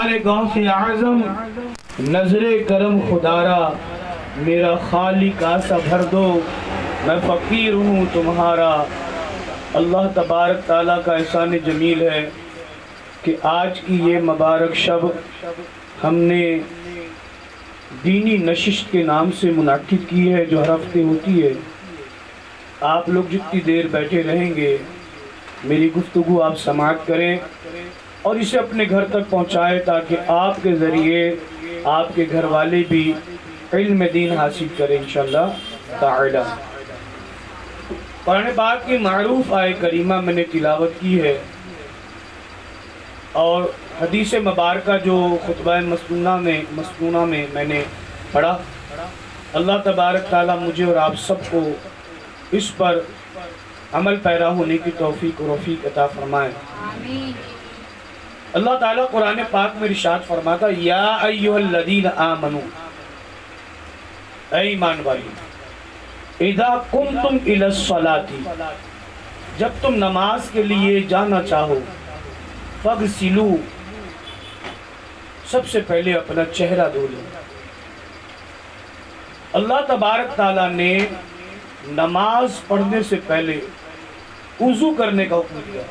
ہمارے غوث اعظم نظر کرم خدارا میرا خالی کاسا بھر دو میں فقیر ہوں تمہارا۔ اللہ تبارک تعالیٰ کا احسان جمیل ہے کہ آج کی یہ مبارک شب ہم نے دینی نشست کے نام سے منعقد کی ہے، جو ہر ہفتے ہوتی ہے۔ آپ لوگ جتنی دیر بیٹھے رہیں گے میری گفتگو آپ سماعت کریں اور اسے اپنے گھر تک پہنچائیں، تاکہ آپ کے ذریعے آپ کے گھر والے بھی علم دین حاصل کریں انشاءاللہ تعالی۔ قرآن پاک کی معروف آیہ کریمہ میں نے تلاوت کی ہے، اور حدیث مبارکہ جو خطبہ مسنونہ میں میں نے پڑھا۔ اللہ تبارک تعالیٰ مجھے اور آپ سب کو اس پر عمل پیرا ہونے کی توفیق و رفیق عطا فرمائے۔ اللہ تعالیٰ قرآن پاک میں ارشاد فرماتا، یا ایھا الذین آمنوا، اے ایمان والو، اذا قمتم الی الصلاۃ، جب تم نماز کے لیے جانا چاہو، فاغسلوا، سب سے پہلے اپنا چہرہ دھو لو۔ اللہ تبارک تعالیٰ نے نماز پڑھنے سے پہلے وضو کرنے کا حکم دیا۔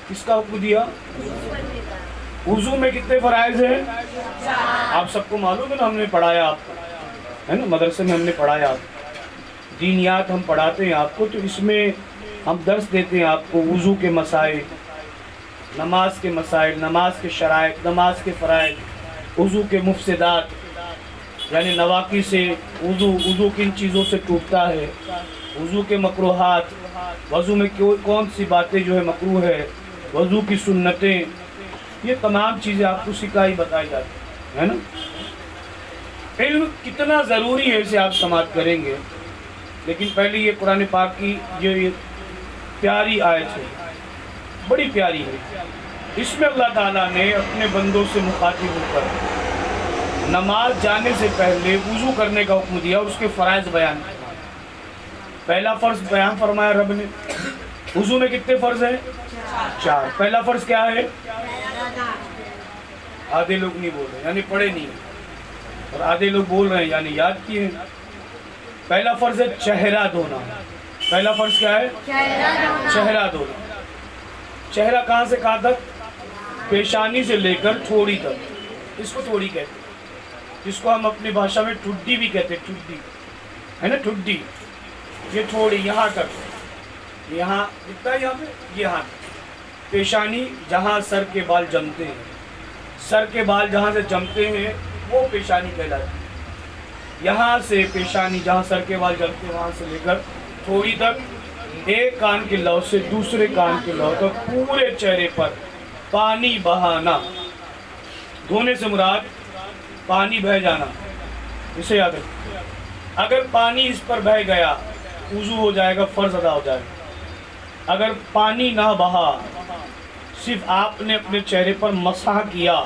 کس کا حکم دیا؟ وضو میں کتنے فرائض ہیں؟ آپ سب کو معلوم ہے نا، ہم نے پڑھایا آپ کو، ہے نا، مدرسے میں ہم نے پڑھایا آپ، دینیات ہم پڑھاتے ہیں آپ کو، تو اس میں ہم درس دیتے ہیں آپ کو وضو کے مسائل، نماز کے مسائل، نماز کے شرائط، نماز کے فرائض، وضو کے مفسدات، یعنی نواقی سے وضو کن چیزوں سے ٹوٹتا ہے، وضو کے مکروہات، وضو میں کون سی باتیں جو ہے مکروہ ہے، وضو کی سنتیں، یہ تمام چیزیں آپ کو سکھائی بتائی جاتی ہے نا۔ علم کتنا ضروری ہے اسے آپ سماعت کریں گے، لیکن پہلے یہ قرآن پاک کی جو یہ پیاری آیت ہے، بڑی پیاری ہے، اس میں اللہ تعالیٰ نے اپنے بندوں سے مخاطب ہو کر نماز جانے سے پہلے وضو کرنے کا حکم دیا اور اس کے فرائض بیان کیا۔ پہلا فرض بیان فرمایا رب نے، وضو میں کتنے فرض ہیں؟ 4۔ پہلا فرض کیا ہے؟ آدھے لوگ نہیں بول رہے یعنی پڑھے نہیں ہیں، اور آدھے لوگ بول رہے ہیں یعنی یاد کیے ہیں۔ پہلا فرض ہے چہرہ دھونا۔ پہلا فرض کیا ہے؟ چہرہ دھونا۔ چہرہ کہاں سے کہاں تک؟ پیشانی سے لے کر ٹھوڑی تک، اس کو ٹھوڑی کہتے ہیں، جس کو ہم اپنی بھاشا میں ٹھڈی بھی کہتے ہیں، ٹھڈی ہے نا، ٹھڈی، یہ ٹھوڑی یہاں تک، یہاں اتنا، یہاں پہ یہاں تک، پیشانی جہاں سر کے بال جمتے ہیں، سر کے بال جہاں سے جمتے ہیں وہ پیشانی کہلاتی ہے۔ یہاں سے پیشانی جہاں سر کے بال جمتے ہیں وہاں سے لے کر تھوڑی تک، ایک کان کے لو سے دوسرے کان کے لو تک پورے چہرے پر پانی بہانا۔ دھونے سے مراد پانی بہہ جانا، اسے یاد رکھیں۔ اگر پانی اس پر بہہ گیا وضو ہو جائے گا، فرض ادا ہو جائے گا۔ اگر پانی نہ بہا، صرف آپ نے اپنے چہرے پر مسح کیا،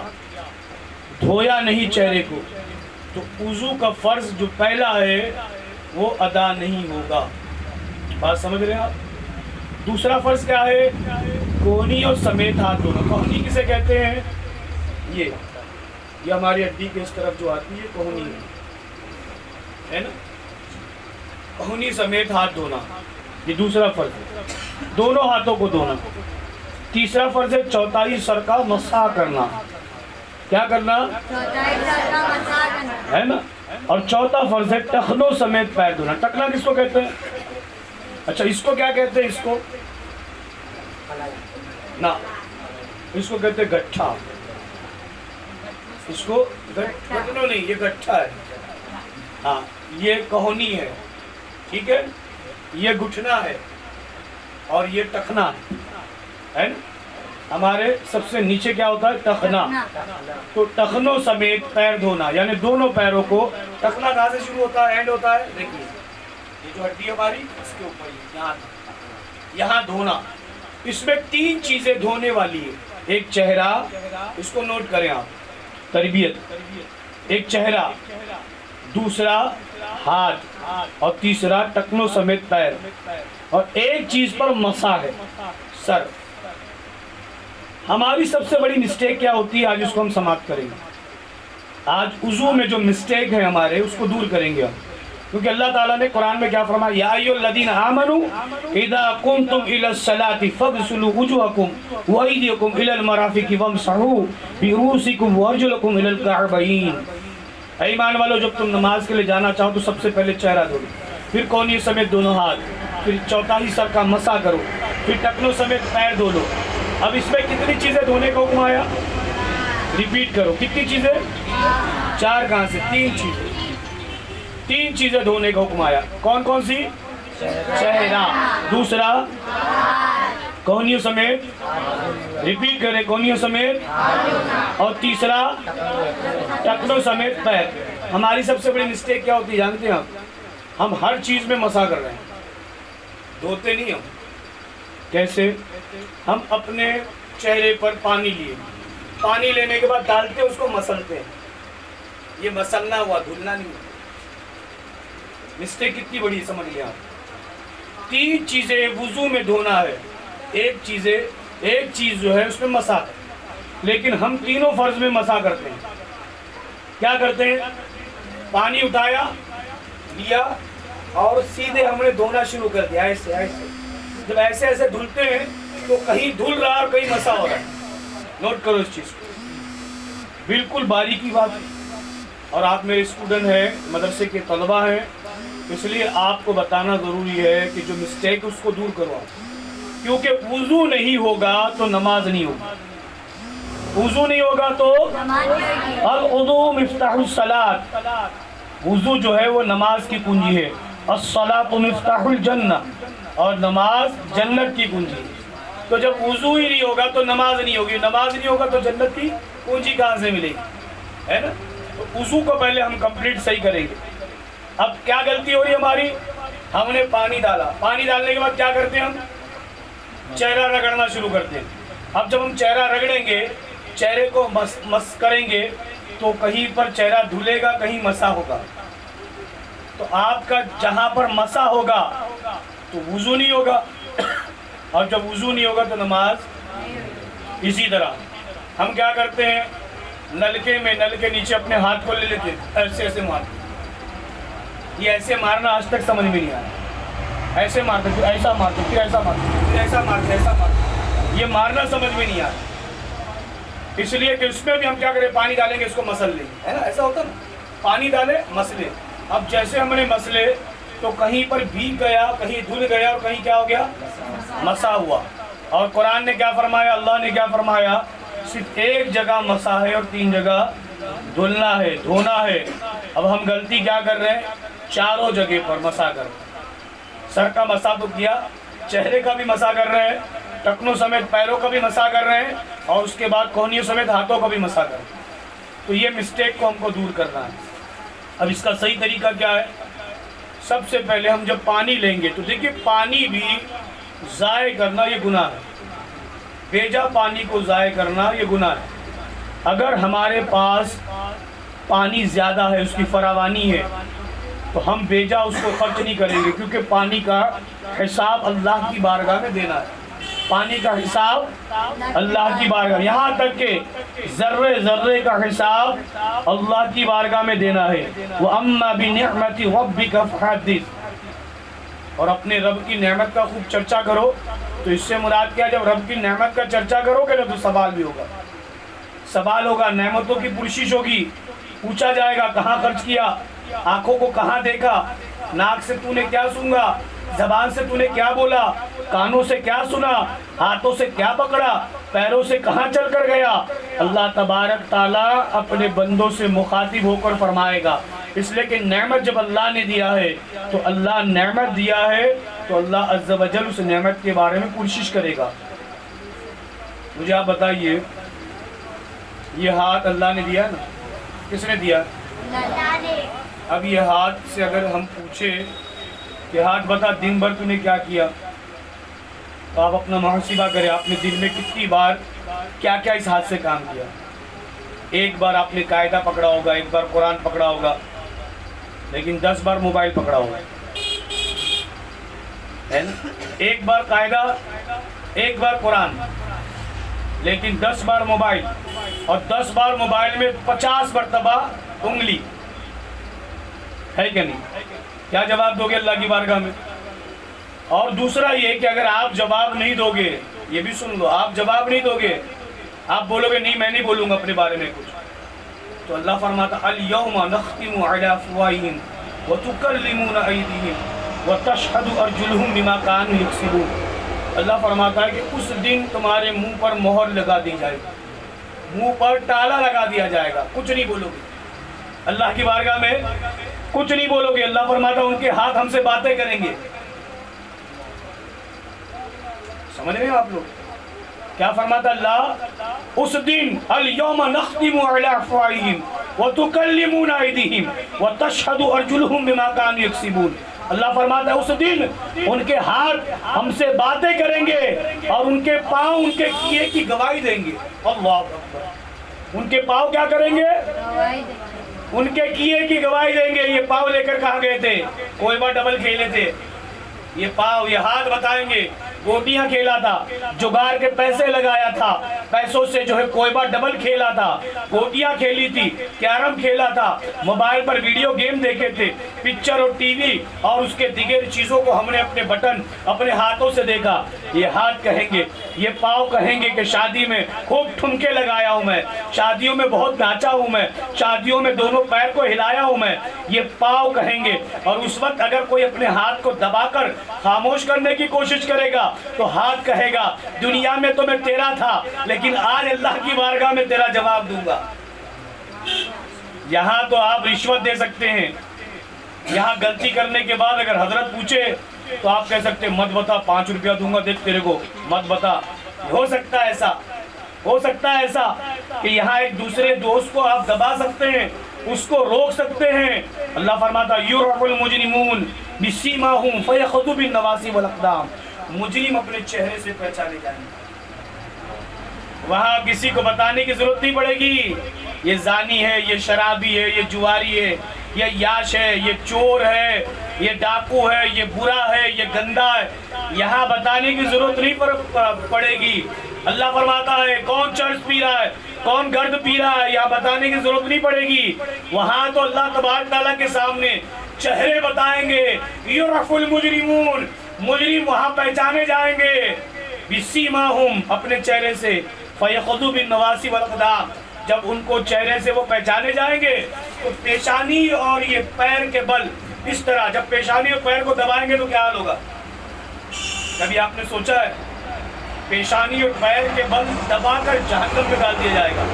دھویا نہیں چہرے کو، تو وضو کا فرض جو پہلا ہے وہ ادا نہیں ہوگا۔ بات سمجھ رہے ہیں آپ؟ دوسرا فرض کیا ہے؟ کوہنیوں سمیت ہاتھ دھونا۔ کوہنی کسے کہتے ہیں؟ یہ ہماری ہڈی کے اس طرف جو آتی ہے کوہنی ہے نا، کوہنی سمیت ہاتھ دھونا، یہ دوسرا فرض ہے، دونوں ہاتھوں کو دھونا۔ تیسرا فرض ہے چوتھائی سر کا مسح کرنا۔ کیا کرنا ہے نا؟ اور چوتھا فرض ہے ٹخنوں سمیت پیر دھونا۔ ٹکنا کس کو کہتے ہیں؟ اچھا، اس کو کیا کہتے ہیں؟ اس کو نا، اس کو کہتے ہیں گٹھا۔ اس کو گٹھنوں نہیں، یہ گٹھا ہے، ہاں، یہ کوہنی ہے، ٹھیک ہے، یہ گھٹنا ہے اور یہ ٹخنا ہے نا۔ ہمارے سب سے نیچے کیا ہوتا ہے؟ ٹخنا۔ تو ٹخنوں سمیت پیر دھونا، یعنی دونوں پیروں کو، ٹخنا کہاں سے شروع ہوتا ہے؟ اینڈ ہوتا ہے، دیکھیے یہ جو ہڈی ہماری اس کے اوپر یہاں دھونا۔ اس میں 3 چیزیں دھونے والی ہے۔ ایک چہرہ، اس کو نوٹ کریں آپ، تربیت، ایک چہرہ، دوسرا ہاتھ، اور تیسرا ٹکنوں سمیت پیر، اور ایک چیز پر مسح ہے، سر۔ ہماری سب سے بڑی مسٹیک کیا ہوتی ہے؟ آج اس کو ہم سماعت کریں گے. آج وضو میں جو مسٹیک ہے ہمارے، اس کو دور کریں گے ہم. کیونکہ اللہ تعالیٰ نے قرآن میں کیا فرمایا؟ یا ایھا الذین آمنوا اذا قمتم الی الصلاۃ فاغسلوا وجوہکم وایدیکم الی المرافق وامسحوا برؤوسکم وارجلکم الی الکعبین. اے ایمان والو، جب تم نماز کے لیے جانا چاہو تو سب سے پہلے چہرہ دھو لو، پھر کونی سمیت دونوں ہاتھ، پھر چوتھائی سر کا مسح کرو، پھر ٹکنوں سمیت پیر دھو لو. اب اس میں کتنی چیزیں دھونے کا حکم آیا؟ ریپیٹ کرو، کتنی چیزیں؟ 4 کہاں سے؟ 3 چیزیں دھونے کا حکم آیا. کون کون سی؟ چہرہ، دوسرا کونیوں سمیت، ریپیٹ کریں، کونیوں سمیت، اور تیسرا ٹکنوں سمیت پیر. ہماری سب سے بڑی مسٹیک کیا ہوتی ہے جانتے ہیں ہم ہر چیز میں مسح کر رہے ہیں، دھوتے نہیں ہم. کیسے؟ ہم اپنے چہرے پر پانی لیے، پانی لینے کے بعد ڈالتے اس کو مسلتے ہیں. یہ مسلنا ہوا، دھلنا نہیں ہوا. مسٹیک کتنی بڑی ہے سمجھ لیں آپ. 3 چیزیں وضو میں دھونا ہے، ایک چیز جو ہے اس میں مسح ہے. لیکن ہم تینوں فرض میں مسح کرتے ہیں. کیا کرتے ہیں؟ پانی اٹھایا، لیا اور سیدھے ہم نے دھونا شروع کر دیا، ایسے ایسے. جب ایسے ایسے دھلتے ہیں تو کہیں دھل رہا اور کہیں مسح ہو رہا ہے. نوٹ کرو اس چیز کو، بالکل باریکی بات ہے. اور آپ میرے اسٹوڈنٹ ہیں، مدرسے کے طلبہ ہیں، اس لیے آپ کو بتانا ضروری ہے کہ جو مسٹیک اس کو دور کرو آپ. کیونکہ وضو نہیں ہوگا تو نماز نہیں ہوگی، وضو نہیں ہوگا تو الوضو مفتاح الصلاۃ. وضو جو ہے وہ نماز کی کنجی ہے. الصلاۃ مفتاح الجنہ، اور نماز جنت کی کنجی. تو جب وضو ہی نہیں ہوگا تو نماز نہیں ہوگی، نماز نہیں ہوگا تو جنت کی کنجی کہاں سے ملے گی؟ ہے نا. تو وضو کو پہلے ہم کمپلیٹ صحیح کریں گے. اب کیا غلطی ہو رہی ہے ہماری؟ ہم نے پانی ڈالا، پانی ڈالنے کے بعد کیا کرتے ہیں ہم؟ چہرہ رگڑنا شروع کرتے ہیں. اب جب ہم چہرہ رگڑیں گے، چہرے کو مس کریں گے تو کہیں پر چہرہ دھلے گا، کہیں مسح ہوگا. تو آپ کا جہاں پر مسح ہوگا تو وضو نہیں ہوگا، اور جب وضو نہیں ہوگا تو نماز. اسی طرح ہم کیا کرتے ہیں؟ نلکے میں، نل کے نیچے اپنے ہاتھ کو لے لیتے ہیں، ایسے ایسے مارتے. یہ ایسے مارنا آج تک سمجھ میں نہیں آیا. ایسے مارتے، پھر ایسا مارتے، پھر ایسا مارتے، پھر ایسا مارتے، ایسا مارتے. یہ مارنا سمجھ میں نہیں آیا. اس لیے کہ اس میں بھی ہم کیا کریں؟ پانی ڈالیں گے، اس کو مسل لیں گے، ہے نا. ایسا ہوتا نا، پانی ڈالے مسلے. اب جیسے ہم نے مسلے تو کہیں پر بھیگ گیا، کہیں دھل گیا، اور کہیں کیا ہو گیا؟ مسح ہوا. اور قرآن نے کیا فرمایا؟ اللہ نے کیا فرمایا؟ صرف ایک جگہ مسح ہے اور 3 جگہ دھلنا ہے، دھونا ہے. اب ہم غلطی کیا کر رہے ہیں؟ چاروں جگہ پر مسح کر. سر کا مسح تو کیا، چہرے کا بھی مسح کر رہے ہیں، ٹکنوں سمیت پیروں کا بھی مسح کر رہے ہیں، اور اس کے بعد کونیوں سمیت ہاتھوں کا بھی مسح کر رہے ہیں. تو یہ مسٹیک کو ہم کو دور کرنا ہے. اب اس کا صحیح طریقہ کیا ہے؟ سب سے پہلے ہم جب پانی لیں گے تو دیکھیے، پانی بھی ضائع کرنا یہ گناہ ہے. بیجا پانی کو ضائع کرنا یہ گناہ ہے. اگر ہمارے پاس پانی زیادہ ہے، اس کی فراوانی ہے، تو ہم بیجا اس کو خرچ نہیں کریں گے. کیونکہ پانی کا حساب اللہ کی بارگاہ میں دینا ہے. پانی کا حساب اللہ کی بارگاہ، یہاں تک کہ ذرے ذرے کا حساب اللہ کی بارگاہ میں دینا ہے. وَأَمَّا بِنِعْمَةِ رَبِّكَ فَحَدِّثْ. اور اپنے رب کی نعمت کا خوب چرچا کرو. تو اس سے مراد کیا؟ جب رب کی نعمت کا چرچا کرو گے نا تو سوال بھی ہوگا، سوال ہوگا، نعمتوں کی پرشش ہوگی. پوچھا جائے گا کہاں خرچ کیا، آنکھوں کو کہاں دیکھا، ناک سے تو نے کیا سونگا، زبان سے تو نے کیا بولا، کانوں سے کیا سنا، ہاتھوں سے کیا پکڑا، پیروں سے کہاں چل کر گیا. اللہ تبارک تعالیٰ اپنے بندوں سے مخاطب ہو کر فرمائے گا. اس لیے کہ نعمت جب اللہ نے دیا ہے تو اللہ نعمت دیا ہے تو اللہ عز و جل اس نعمت کے بارے میں کوشش کرے گا. مجھے آپ بتائیے، یہ ہاتھ اللہ نے دیا نا، کس نے دیا؟ اللہ نے. اب یہ ہاتھ سے اگر ہم پوچھے کہ ہاتھ بتا دن بھر تو نے کیا کیا، تو آپ اپنا محاسبہ کریں، آپ نے دن میں کتنی بار کیا کیا اس ہاتھ سے کام کیا. ایک بار آپ نے قاعدہ پکڑا ہوگا، ایک بار قرآن پکڑا ہوگا، لیکن 10 بار موبائل پکڑا ہوگا، ہے نا. ایک بار قاعدہ، ایک بار قرآن. لیکن 10 بار موبائل، اور 10 بار موبائل میں 50 مرتبہ انگلی، ہے کہ نہیں؟ کیا جواب دو گے اللہ کی بارگاہ میں؟ اور دوسرا یہ کہ اگر آپ جواب نہیں دو گے، یہ بھی سن لو، آپ جواب نہیں دو گے، آپ بولو گے نہیں میں نہیں بولوں گا اپنے بارے میں کچھ، تو اللہ فرماتا الیوم نختم علی افواہہم وتکلمنا ایدیہم وتشہد ارجلہم بما کانوا یکسبون۔ اللہ فرماتا ہے کہ اس دن تمہارے منہ پر مہر لگا دی جائے گی، منہ پر تالا لگا دیا جائے گا، کچھ نہیں بولو گے اللہ کی بارگاہ میں، کچھ نہیں بولو گے۔ اللہ فرماتا ہے ان کے ہاتھ ہم سے باتیں کریں گے۔ سمجھ رہے ہیں آپ لوگ کیا فرماتا اللہ؟ اس دن الیوم نختم علی افواہہم وتکلمنا ایدیہم وتشہد ارجلہم بما کانوا یکسبون۔ اللہ فرماتا ہے اس دن ان کے ہاتھ ہم سے باتیں کریں گے اور ان کے پاؤں ان کے کیے کی گواہی دیں گے۔ اللہ اکبر، ان کے پاؤں کیا کریں گے؟ ان کے کیے کی گواہی دیں گے۔ یہ پاؤں لے کر کہاں گئے تھے؟ کوئی بار ڈبل کھیلے تھے، یہ پاؤں یہ ہاتھ بتائیں گے گوٹیاں کھیلا تھا، جگار کے پیسے لگایا تھا، پیسوں سے جو ہے کوئی بار ڈبل کھیلا تھا، گوٹیاں کھیلی تھی، کیرم کھیلا تھا، موبائل پر ویڈیو گیم دیکھے تھے، پکچر اور ٹی وی اور اس کے دیگر چیزوں کو ہم نے اپنے بٹن اپنے ہاتھوں سے دیکھا۔ یہ ہاتھ کہیں گے، یہ پاؤں کہیں گے کہ شادی میں خوب ٹھمکے لگایا ہوں میں، شادیوں میں بہت ناچا ہوں میں، شادیوں میں دونوں پیر کو ہلایا ہوں میں۔ یہ پاؤں کہیں گے، اور اس وقت اگر کوئی اپنے ہاتھ کو دبا کر خاموش کرنے کی کوشش کرے گا تو ہاتھ کہے گا دنیا میں تو میں تیرا تھا لیکن آج اللہ کی بارگاہ میں تیرا جواب دوں گا۔ یہاں تو آپ رشوت دے سکتے ہیں، یہاں غلطی کرنے کے بعد اگر حضرت پوچھے تو آپ کہہ سکتے مت بتا 5 روپیہ دوں گا دیکھ تیرے کو، مت بتا۔ ہو سکتا ہے ایسا، ہو سکتا ہے ایسا کہ یہاں ایک دوسرے دوست کو آپ دبا سکتے ہیں، اس کو روک سکتے ہیں۔ اللہ فرماتا یُعْرَفُ الْمُجْرِمُونَ بِسِیمَاهُمْ فَیَأْخُذُوا بِالنَّوَاصِی وَالْأَقْدَامِ۔ مجرم اپنے چہرے سے پہچانے جائیں گے، وہاں کسی کو بتانے کی ضرورت نہیں پڑے گی یہ زانی ہے، یہ شرابی ہے، یہ جواری ہے، یہ یاش ہے، یہ چور ہے، یہ ڈاکو ہے، یہ برا ہے، یہ گندا ہے، یہاں بتانے کی ضرورت نہیں پڑے گی۔ اللہ فرماتا ہے کون چرس پی رہا ہے، کون گرد پی رہا ہے، یہاں بتانے کی ضرورت نہیں پڑے گی۔ وہاں تو اللہ تبارک تعالیٰ کے سامنے چہرے بتائیں گے، یُعْرَفُ الْمُجْرِمُونَ، مجرم وہاں پہچانے جائیں گے، بِسِیمَاهُمْ اپنے چہرے سے، فَیَأْخُذُوا بِالنَّوَاصِی وَالْأَقْدَامِ جب ان کو چہرے سے وہ پہچانے جائیں گے تو پیشانی اور یہ پیر کے بل اس طرح، جب پیشانی اور پیر کو دبائیں گے تو کیا حال ہوگا؟ کبھی آپ نے سوچا ہے؟ پیشانی اور پیر کے بل دبا کر جہنم میں ڈال دیا جائے گا۔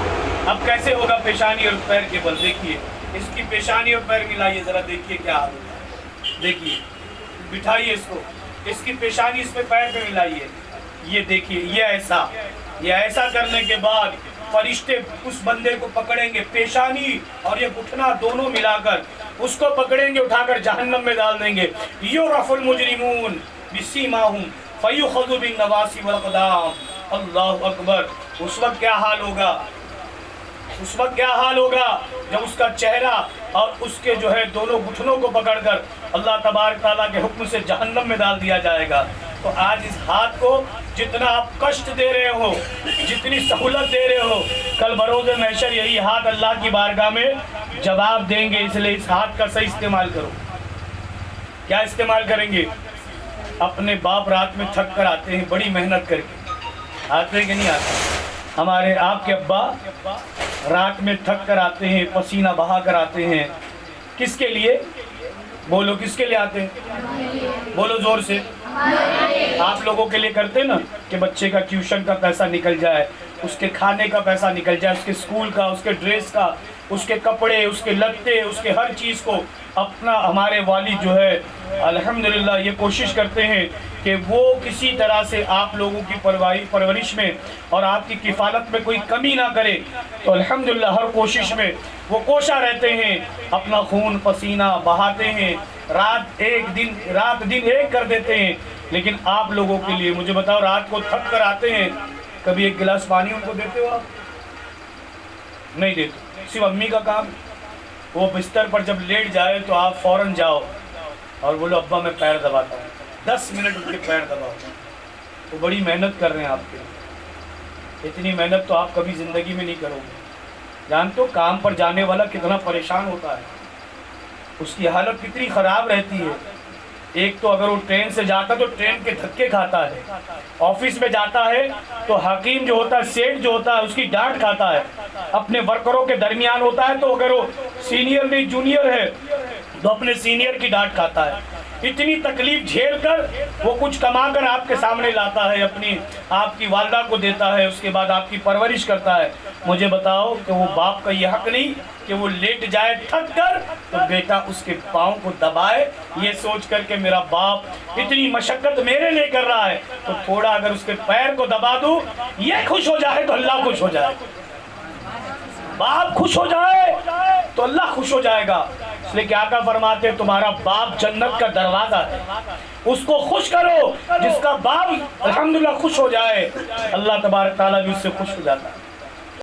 اب کیسے ہوگا پیشانی اور پیر کے بل؟ دیکھیے اس کی پیشانی اور پیر ملائیے ذرا، دیکھیے کیا حال ہوگا۔ دیکھیے بٹھائیے اس کو، اس کی پیشانی اس پہ پیر پہ ملائیے، یہ دیکھیے یہ ایسا کرنے کے بعد فرشتے اس بندے کو پکڑیں گے، پیشانی اور یہ گھٹنا دونوں ملا کر اس کو پکڑیں گے، اٹھا کر جہنم میں ڈال دیں گے۔ یُعْرَفُ الْمُجْرِمُونَ بِسِیمَاهُمْ فَیُؤْخَذُ بِالنَّوَاصِی وَالْأَقْدَامِ۔ اللہ اکبر، اس وقت کیا حال ہوگا؟ اس وقت کیا حال ہوگا جب اس کا چہرہ اور اس کے جو ہے دونوں گھٹنوں کو پکڑ کر اللہ تبارک تعالیٰ کے حکم سے جہنم میں ڈال دیا جائے گا۔ تو آج اس ہاتھ کو جتنا آپ کشٹ دے رہے ہو، جتنی سہولت دے رہے ہو، کل بروز محشر یہی ہاتھ اللہ کی بارگاہ میں جواب دیں گے۔ اس لیے اس ہاتھ کا صحیح استعمال کرو۔ کیا استعمال کریں گے؟ اپنے باپ رات میں تھک کر آتے ہیں بڑی محنت کر کے، آتے ہیں کہ نہیں آتے؟ ہمارے آپ کے ابا رات میں تھک کر آتے ہیں، پسینہ بہا کر آتے ہیں، کس کے لیے؟ بولو کس کے لیے آتے ہیں؟ بولو زور سے۔ آپ لوگوں کے لیے کرتے نا کہ بچے کا ٹیوشن کا پیسہ نکل جائے، اس کے کھانے کا پیسہ نکل جائے، اس کے اسکول کا، اس کے ڈریس کا، اس کے کپڑے، اس کے لتے، اس کے ہر چیز کو اپنا ہمارے والد جو ہے الحمدللہ یہ کوشش کرتے ہیں کہ وہ کسی طرح سے آپ لوگوں کی پرورش میں اور آپ کی کفالت میں کوئی کمی نہ کرے۔ تو الحمدللہ ہر کوشش میں وہ کوشاں رہتے ہیں، اپنا خون پسینہ بہاتے ہیں، رات دن ایک کر دیتے ہیں۔ لیکن آپ لوگوں کے لیے مجھے بتاؤ، رات کو تھک کر آتے ہیں، کبھی ایک گلاس پانی ان کو دیتے ہو؟ آپ نہیں دیتے۔ صرف امی کا کام، وہ بستر پر جب لیٹ جائے تو آپ فوراً جاؤ اور بولو ابا میں پیر دباتا ہوں، 10 منٹ ان کے پیر دباؤ، وہ بڑی محنت کر رہے ہیں آپ کے لیے۔ اتنی محنت تو آپ کبھی زندگی میں نہیں کرو گے۔ جانتے ہو کام پر جانے والا کتنا پریشان ہوتا ہے، اس کی حالت کتنی خراب رہتی ہے۔ ایک تو اگر وہ ٹرین سے جاتا تو ٹرین کے دھکے کھاتا ہے، آفس میں جاتا ہے تو حکیم جو ہوتا ہے، سیٹ جو ہوتا ہے، اس کی ڈانٹ کھاتا ہے، اپنے ورکروں کے درمیان ہوتا ہے تو اگر وہ سینئر نہیں جونیئر ہے تو اپنے سینئر کی ڈانٹ کھاتا ہے۔ اتنی تکلیف جھیل کر وہ کچھ کما کر آپ کے سامنے لاتا ہے، اپنی آپ کی والدہ کو دیتا ہے، اس کے بعد آپ کی پرورش کرتا ہے۔ مجھے بتاؤ کہ وہ باپ کا یہ حق نہیں کہ وہ لیٹ جائے تھک کر تو بیٹا اس کے پاؤں کو دبائے، یہ سوچ کر کہ میرا باپ اتنی مشقت میرے لیے کر رہا ہے تو تھوڑا اگر اس کے پیر کو دبا دوں، یہ خوش ہو جائے تو اللہ خوش ہو جائے۔ باپ خوش ہو جائے تو اللہ خوش ہو جائے گا۔ اس لیے کہ آقا فرماتے ہیں تمہارا باپ جنت کا دروازہ ہے، اس کو خوش کرو۔ جس کا باپ الحمدللہ خوش ہو جائے، اللہ تبارک تعالیٰ بھی اس سے خوش ہو جاتا ہے۔